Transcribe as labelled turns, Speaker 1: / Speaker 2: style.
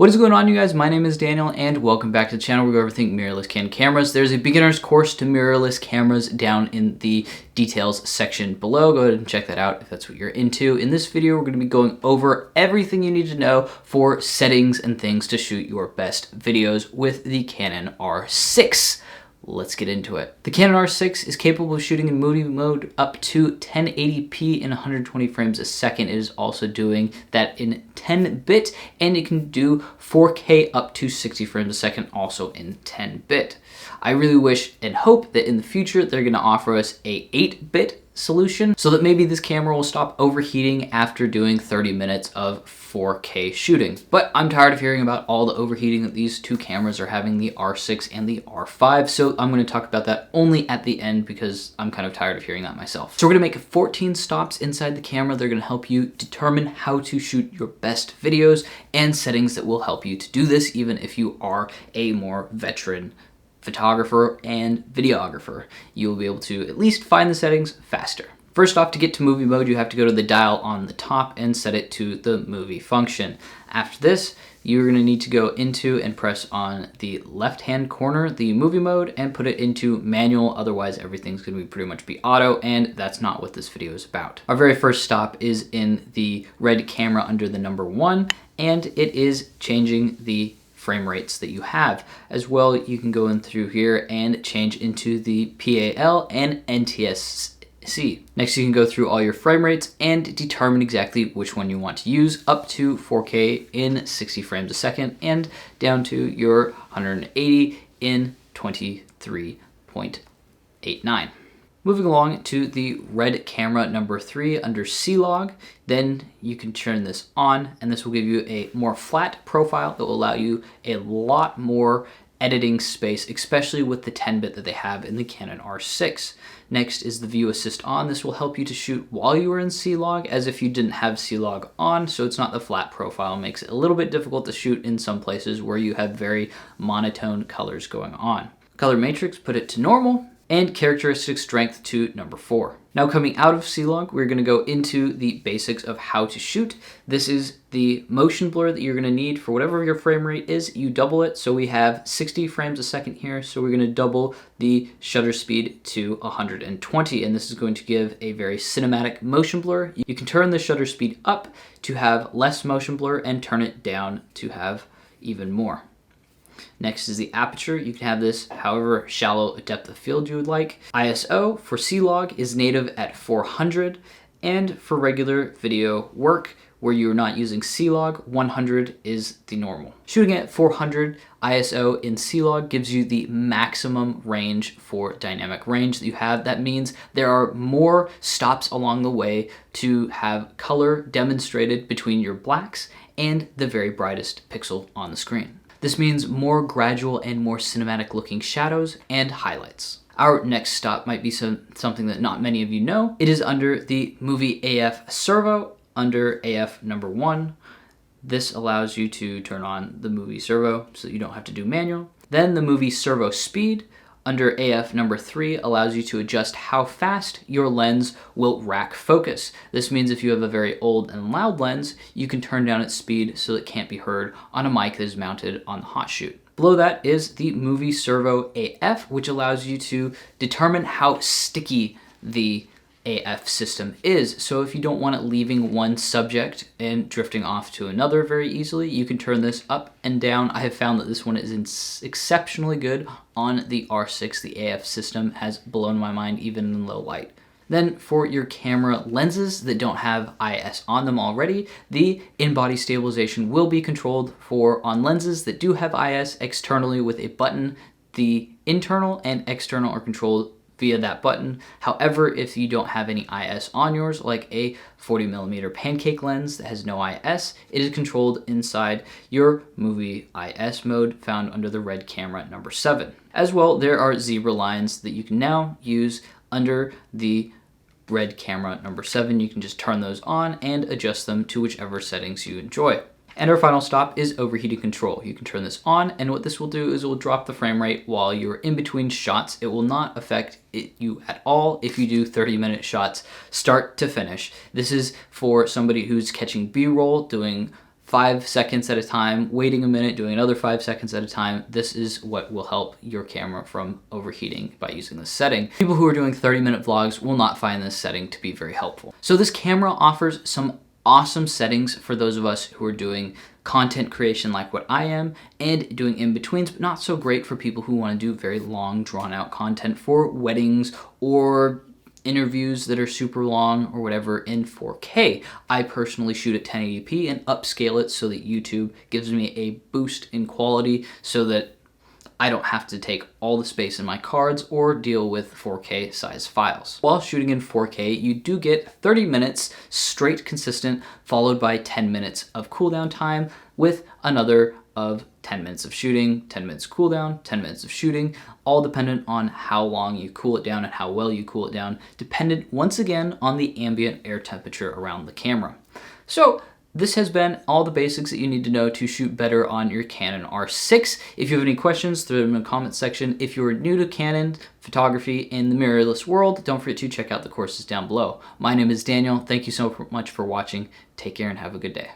Speaker 1: What is going on, you guys? My name is Daniel and welcome back to the channel where we go over everything mirrorless Canon cameras. There's a beginner's course to mirrorless cameras down in the details section below. Go ahead and check that out if that's what you're into. In this video, we're going to be going over everything you need to know for settings and things to shoot your best videos with the Canon R6. Let's get into it. The Canon R6 is capable of shooting in movie mode up to 1080p in 120 frames a second. It is also doing that in 10-bit, and it can do 4K up to 60 frames a second, also in 10-bit. I really wish and hope that in the future they're going to offer us a 8-bit solution so that maybe this camera will stop overheating after doing 30 minutes of 4K shooting. But I'm tired of hearing about all the overheating that these two cameras are having, the R6 and the R5, so I'm going to talk about that only at the end because I'm kind of tired of hearing that myself. So we're going to make 14 stops inside the camera. They're going to help you determine how to shoot your best videos and settings that will help you to do this even if you are a more veteran photographer and videographer. You'll be able to at least find the settings faster. First off, to get to movie mode, you have to go to the dial on the top and set it to the movie function. After this, you're going to need to go into and press on the left-hand corner, the movie mode, and put it into manual. Otherwise, everything's going to pretty much be auto, and that's not what this video is about. Our very first stop is in the red camera under the number 1, and it is changing the frame rates that you have. As well, you can go in through here and change into the PAL and NTSC. Next, you can go through all your frame rates and determine exactly which one you want to use, up to 4K in 60 frames a second and down to your 180 in 23.89. Moving along to the red camera number 3 under C-Log, then you can turn this on and this will give you a more flat profile that will allow you a lot more editing space, especially with the 10-bit that they have in the Canon R6. Next is the View Assist on. This will help you to shoot while you are in C-Log as if you didn't have C-Log on, so it's not the flat profile. It makes it a little bit difficult to shoot in some places where you have very monotone colors going on. Color matrix, put it to normal, and characteristic strength to number 4. Now coming out of C-Log, we're going to go into the basics of how to shoot. This is the motion blur that you're going to need for whatever your frame rate is. You double it, so we have 60 frames a second here, so we're going to double the shutter speed to 120, and this is going to give a very cinematic motion blur. You can turn the shutter speed up to have less motion blur and turn it down to have even more. Next is the aperture. You can have this however shallow a depth of field you would like. ISO for C-Log is native at 400, and for regular video work where you're not using C-Log, 100 is the normal. Shooting at 400 ISO in C-Log gives you the maximum range for dynamic range that you have. That means there are more stops along the way to have color demonstrated between your blacks and the very brightest pixel on the screen. This means more gradual and more cinematic looking shadows and highlights. Our next stop might be something that not many of you know. It is under the movie AF servo under AF number 1. This allows you to turn on the movie servo so that you don't have to do manual. Then the movie servo speed under AF number 3 allows you to adjust how fast your lens will rack focus. This means if you have a very old and loud lens, you can turn down its speed so it can't be heard on a mic that is mounted on the hot shoot. Below that is the movie servo AF, which allows you to determine how sticky the AF system is. So if you don't want it leaving one subject and drifting off to another very easily, you can turn this up and down. I have found that this one is exceptionally good on the R6. The AF system has blown my mind even in low light. Then for your camera lenses that don't have IS on them already, the in-body stabilization will be controlled on lenses that do have IS externally with a button. The internal and external are controlled via that button. However, if you don't have any IS on yours, like a 40mm pancake lens that has no IS, it is controlled inside your movie IS mode found under the red camera number 7. As well, there are zebra lines that you can now use under the red camera number 7. You can just turn those on and adjust them to whichever settings you enjoy. And our final stop is overheating control. You can turn this on, and what this will do is it will drop the frame rate while you're in between shots. It will not affect you at all if you do 30-minute shots start to finish. This is for somebody who's catching B-roll, doing 5 seconds at a time, waiting a minute, doing another 5 seconds at a time. This is what will help your camera from overheating by using this setting. People who are doing 30-minute vlogs will not find this setting to be very helpful. So this camera offers some awesome settings for those of us who are doing content creation like what I am and doing in-betweens, but not so great for people who want to do very long, drawn-out content for weddings or interviews that are super long or whatever in 4K. I personally shoot at 1080p and upscale it so that YouTube gives me a boost in quality so that I don't have to take all the space in my cards or deal with 4K size files. While shooting in 4K, you do get 30 minutes straight consistent, followed by 10 minutes of cooldown time with another of 10 minutes of shooting, 10 minutes cooldown, 10 minutes of shooting, all dependent on how long you cool it down and how well you cool it down, dependent once again on the ambient air temperature around the camera. So this has been all the basics that you need to know to shoot better on your Canon R6. If you have any questions, throw them in the comment section. If you're new to Canon photography in the mirrorless world, don't forget to check out the courses down below. My name is Daniel. Thank you so much for watching. Take care and have a good day.